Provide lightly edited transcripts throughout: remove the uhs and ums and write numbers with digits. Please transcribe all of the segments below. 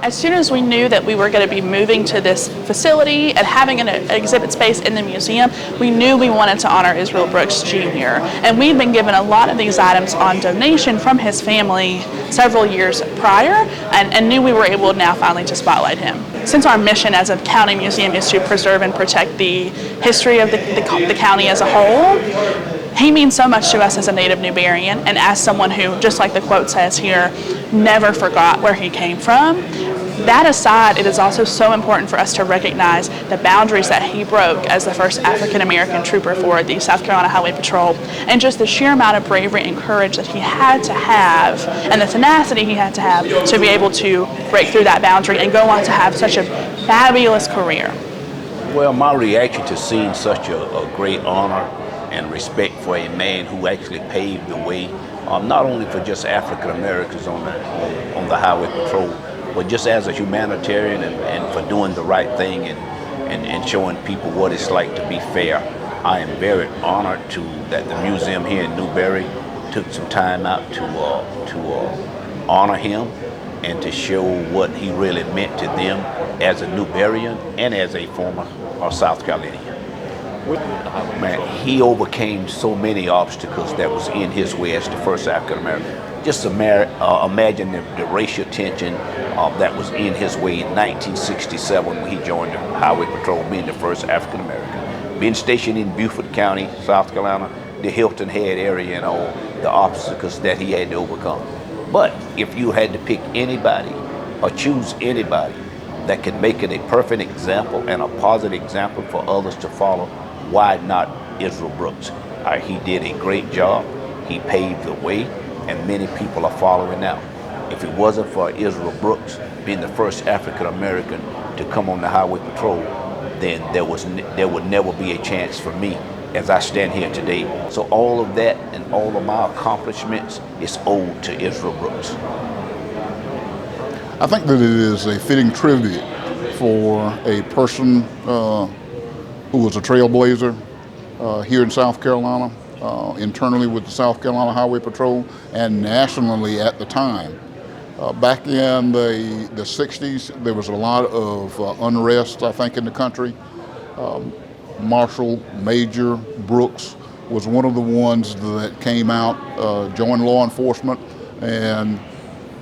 As soon as we knew that we were going to be moving to this facility and having an exhibit space in the museum, we knew we wanted to honor Israel Brooks Jr. And we'd been given a lot of these items on donation from his family several years prior, and knew we were able now finally to spotlight him. Since our mission as a county museum is to preserve and protect the history of the county as a whole, he means so much to us as a native Newberryan and as someone who, just like the quote says here, never forgot where he came from. That aside, it is also so important for us to recognize the boundaries that he broke as the first African-American trooper for the South Carolina Highway Patrol, and just the sheer amount of bravery and courage that he had to have, and the tenacity he had to have to be able to break through that boundary and go on to have such a fabulous career. Well, my reaction to seeing such a great honor and respect for a man who actually paved the way, not only for just African Americans on the Highway Patrol, but just as a humanitarian and for doing the right thing and showing people what it's like to be fair. I am very honored that the museum here in Newberry took some time out to honor him and to show what he really meant to them as a Newberryan and as a former South Carolinian. Man, he overcame so many obstacles that was in his way as the first African American. Just imagine the racial tension that was in his way in 1967 when he joined the Highway Patrol, being the first African American. Being stationed in Beaufort County, South Carolina, the Hilton Head area, and all the obstacles that he had to overcome. But if you had to pick anybody or choose anybody that could make it a perfect example and a positive example for others to follow, why not Israel Brooks? He did a great job. He paved the way, and many people are following now. If it wasn't for Israel Brooks being the first African American to come on the Highway Patrol, then there would never be a chance for me as I stand here today. So all of that and all of my accomplishments is owed to Israel Brooks. I think that it is a fitting tribute for a person who was a trailblazer here in South Carolina, internally with the South Carolina Highway Patrol, and nationally at the time. Back in the 60s, there was a lot of unrest, I think, in the country. Marshal Major Brooks was one of the ones that came out, joined law enforcement, and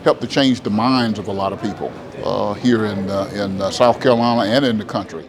helped to change the minds of a lot of people here in South Carolina and in the country.